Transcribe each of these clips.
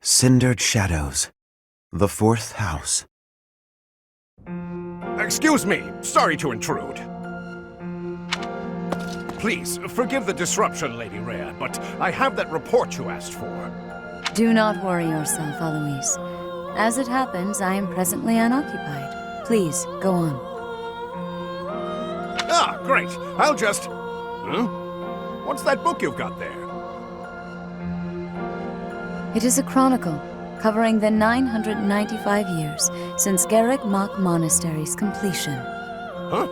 Cindered shadows. The fourth house. Excuse me, sorry to intrude. Please, forgive the disruption, Lady Rhea, but I have that report you asked for. Do not worry yourself, Alois. As it happens, I am presently unoccupied. Please, go on. Ah, great. I'll just... What's that book you've got there? It is a chronicle, covering the 995 years since Garreg Mach Monastery's completion. Huh?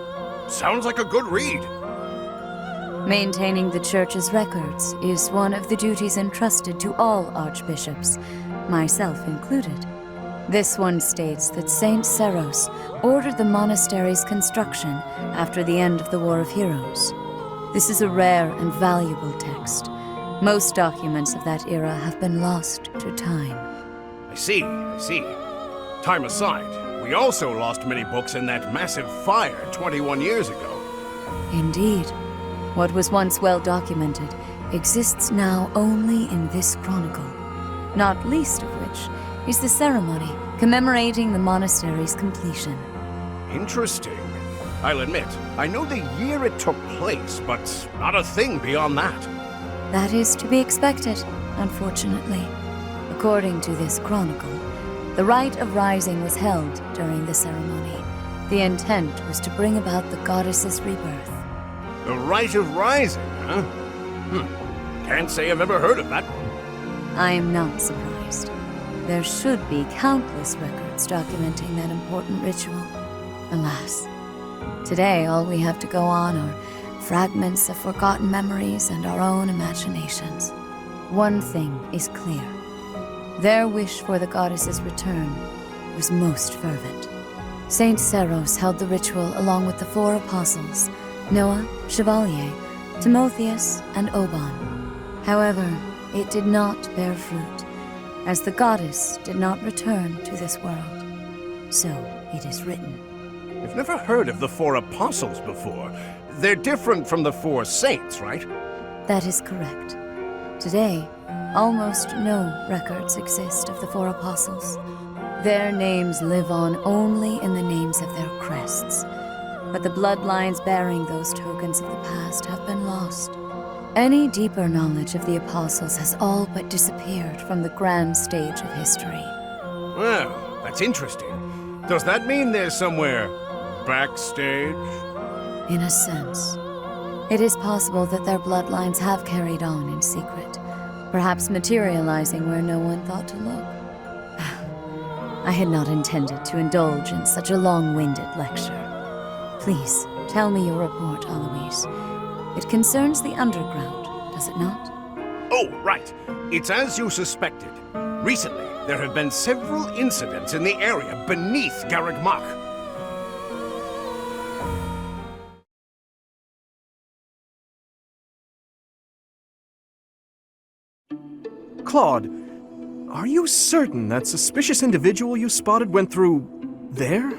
Sounds like a good read. Maintaining the Church's records is one of the duties entrusted to all archbishops, myself included. This one states that Saint Seros ordered the monastery's construction after the end of the War of Heroes. This is a rare and valuable text. Most documents of that era have been lost to time. I see. Time aside, we also lost many books in that massive fire 21 years ago. Indeed. What was once well documented exists now only in this chronicle, not least of which is the ceremony commemorating the monastery's completion. Interesting. I'll admit, I know the year it took place, but not a thing beyond that. That is to be expected, unfortunately. According to this chronicle, the rite of rising was held during the ceremony. The intent was to bring about the goddess's rebirth. The Rite of Rising, huh? Can't say I've ever heard of that one. I am not surprised. There should be countless records documenting that important ritual. Alas, today all we have to go on are fragments of forgotten memories and our own imaginations. One thing is clear. Their wish for the goddess's return was most fervent. Saint Seros held the ritual along with the 4 apostles, Noah, Chevalier, Timotheus, and Oban. However, it did not bear fruit, as the goddess did not return to this world. So it is written. I've never heard of the 4 apostles before. They're different from the 4 saints, right? That is correct. Today, almost no records exist of the 4 apostles. Their names live on only in the names of their crests. But the bloodlines bearing those tokens of the past have been lost. Any deeper knowledge of the apostles has all but disappeared from the grand stage of history. Well, that's interesting. Does that mean they're somewhere backstage? In a sense. It is possible that their bloodlines have carried on in secret, perhaps materializing where no one thought to look. I had not intended to indulge in such a long-winded lecture. Please, tell me your report, Alois. It concerns the underground, does it not? Oh, right. It's as you suspected. Recently, there have been several incidents in the area beneath Garreg Mach. Claude, are you certain that suspicious individual you spotted went through there?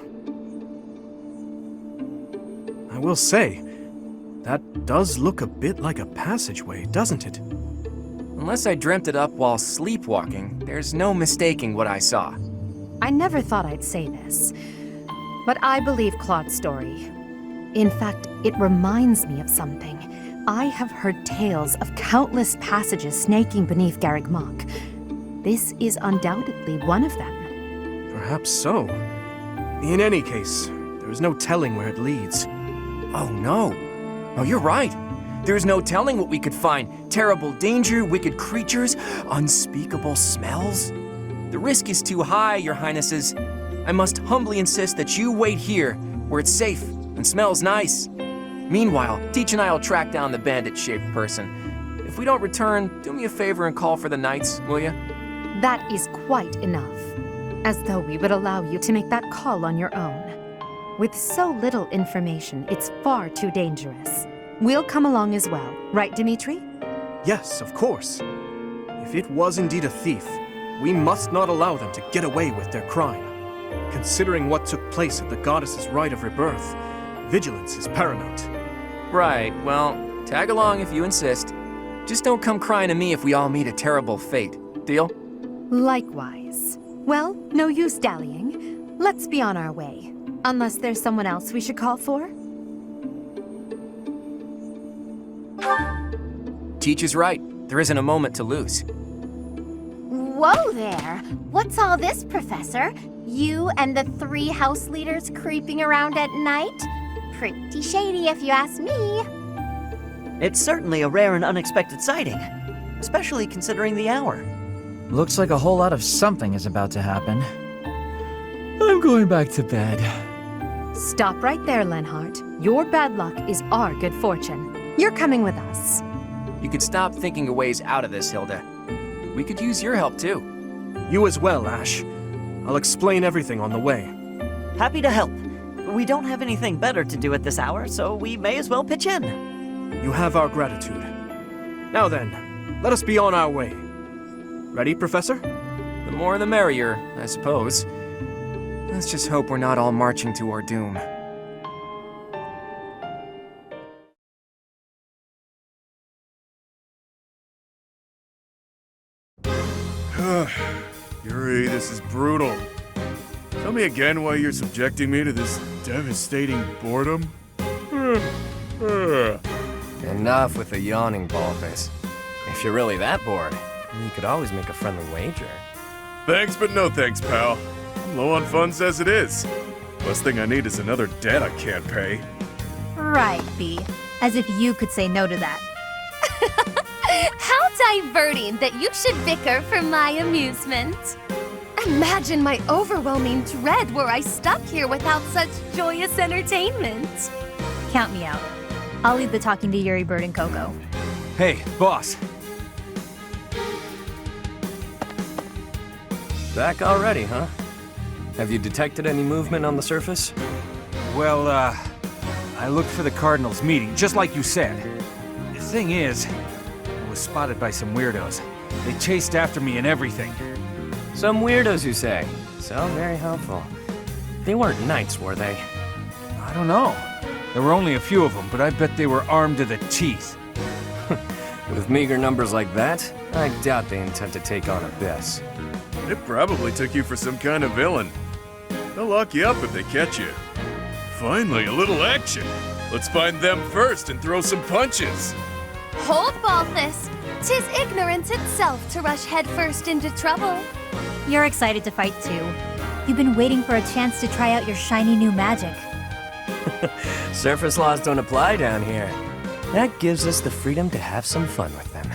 I will say, that does look a bit like a passageway, doesn't it? Unless I dreamt it up while sleepwalking, there's no mistaking what I saw. I never thought I'd say this, but I believe Claude's story. In fact, it reminds me of something. I have heard tales of countless passages snaking beneath Garreg Mach. This is undoubtedly one of them. Perhaps so. In any case, there is no telling where it leads. Oh no. Oh, you're right. There's no telling what we could find. Terrible danger, wicked creatures, unspeakable smells. The risk is too high, your highnesses. I must humbly insist that you wait here, where it's safe and smells nice. Meanwhile, Teach and I will track down the bandit-shaped person. If we don't return, do me a favor and call for the knights, will you? That is quite enough. As though we would allow you to make that call on your own. With so little information, it's far too dangerous. We'll come along as well, right, Dimitri? Yes, of course. If it was indeed a thief, we must not allow them to get away with their crime. Considering what took place at the goddess's rite of rebirth, vigilance is paramount. Right, well, tag along if you insist. Just don't come crying to me if we all meet a terrible fate. Deal? Likewise. Well, no use dallying. Let's be on our way. Unless there's someone else we should call for? Teach is right. There isn't a moment to lose. Whoa there! What's all this, Professor? You and the 3 house leaders creeping around at night? Pretty shady if you ask me. It's certainly a rare and unexpected sighting, especially considering the hour. Looks like a whole lot of something is about to happen. I'm going back to bed. Stop right there, Lenhart. Your bad luck is our good fortune. You're coming with us. You could stop thinking of ways out of this, Hilda. We could use your help, too. You as well, Ash. I'll explain everything on the way. Happy to help. We don't have anything better to do at this hour, so we may as well pitch in. You have our gratitude. Now then, let us be on our way. Ready, Professor? The more the merrier, I suppose. Let's just hope we're not all marching to our doom. Yuri, this is brutal. Tell me again why you're subjecting me to this devastating boredom? Enough with the yawning, Balthus. If you're really that bored, you could always make a friendly wager. Thanks, but no thanks, pal. I'm low on funds as it is. Last thing I need is another debt I can't pay. Right, B. As if you could say no to that. How diverting that you should bicker for my amusement. Imagine my overwhelming dread were I stuck here without such joyous entertainment. Count me out. I'll leave the talking to Yuri, Bird, and Coco. Hey, boss. Back already, huh? Have you detected any movement on the surface? Well, I looked for the Cardinals meeting, just like you said. The thing is, I was spotted by some weirdos. They chased after me and everything. Some weirdos, you say? So very helpful. They weren't knights, were they? I don't know. There were only a few of them, but I bet they were armed to the teeth. With meager numbers like that, I doubt they intend to take on Abyss. They probably took you for some kind of villain. They'll lock you up if they catch you. Finally, a little action. Let's find them first and throw some punches. Hold, Balthus. 'Tis ignorance itself to rush headfirst into trouble. You're excited to fight too. You've been waiting for a chance to try out your shiny new magic. Surface laws don't apply down here. That gives us the freedom to have some fun with them.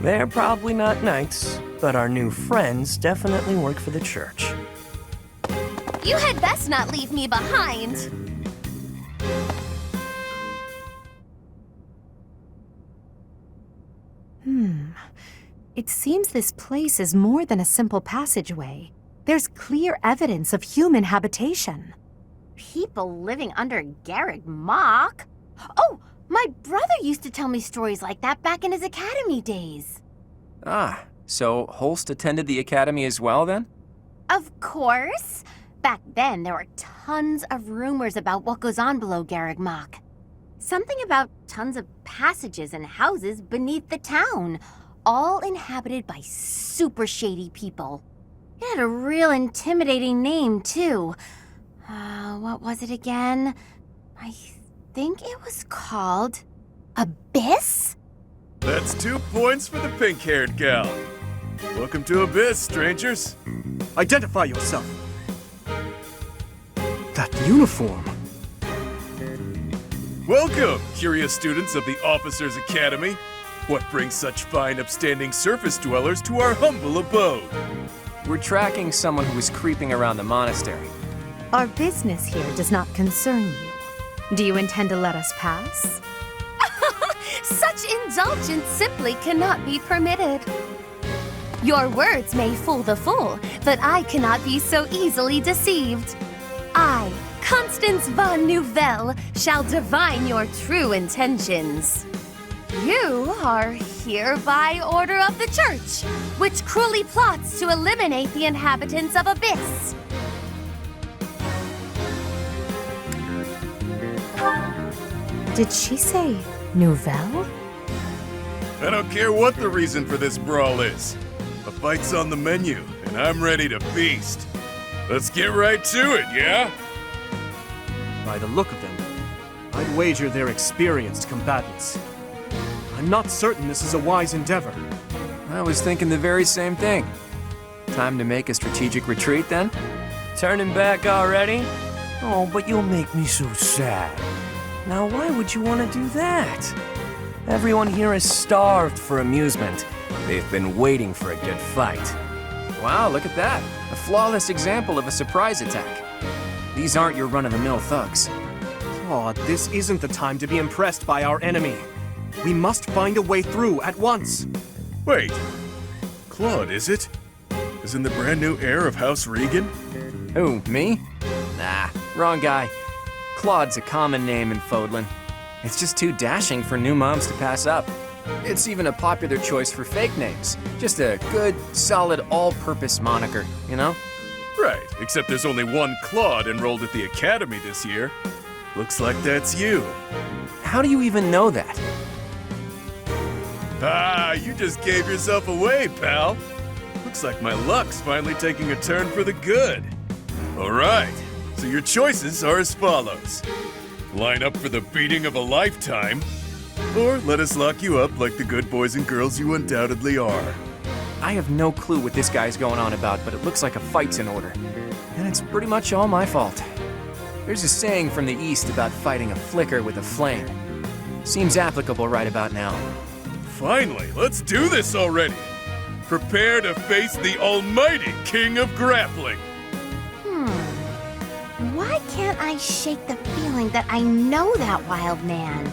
They're probably not knights, but our new friends definitely work for the church. You had best not leave me behind. It seems this place is more than a simple passageway. There's clear evidence of human habitation. People living under Garreg Mach? Oh, my brother used to tell me stories like that back in his academy days. Ah, so Holst attended the academy as well, then? Of course. Back then, there were tons of rumors about what goes on below Garreg Mach. Something about tons of passages and houses beneath the town, all inhabited by super shady people. It had a real intimidating name, too. What was it again? I think it was called Abyss? That's 2 points for the pink-haired gal. Welcome to Abyss, strangers. Identify yourself. That uniform. Welcome, curious students of the Officers' Academy. What brings such fine, upstanding surface dwellers to our humble abode? We're tracking someone who was creeping around the monastery. Our business here does not concern you. Do you intend to let us pass? Such indulgence simply cannot be permitted. Your words may fool the fool, but I cannot be so easily deceived. I, Constance von Nouvelle, shall divine your true intentions. You are here by order of the Church, which cruelly plots to eliminate the inhabitants of Abyss. Did she say Nouvelle? I don't care what the reason for this brawl is. A fight's on the menu, and I'm ready to feast. Let's get right to it, yeah? By the look of them, I'd wager they're experienced combatants. I'm not certain this is a wise endeavor. I was thinking the very same thing. Time to make a strategic retreat then? Turning back already? Oh, but you'll make me so sad. Now, why would you want to do that? Everyone here is starved for amusement. They've been waiting for a good fight. Wow, look at that. A flawless example of a surprise attack. These aren't your run-of-the-mill thugs. Claude, this isn't the time to be impressed by our enemy. We must find a way through at once. Wait. Claude, is it? Isn't the brand new heir of House Regan? Who, me? Nah, wrong guy. Claude's a common name in Fodlan. It's just too dashing for new moms to pass up. It's even a popular choice for fake names. Just a good, solid, all-purpose moniker, you know? Right, except there's only one Claude enrolled at the academy this year. Looks like that's you. How do you even know that? Ah, you just gave yourself away, pal. Looks like my luck's finally taking a turn for the good. All right, so your choices are as follows. Line up for the beating of a lifetime, or let us lock you up like the good boys and girls you undoubtedly are. I have no clue what this guy's going on about, but it looks like a fight's in order. And it's pretty much all my fault. There's a saying from the East about fighting a flicker with a flame. Seems applicable right about now. Finally, let's do this already. Prepare to face the almighty King of Grappling. Why can't I shake the feeling that I know that wild man?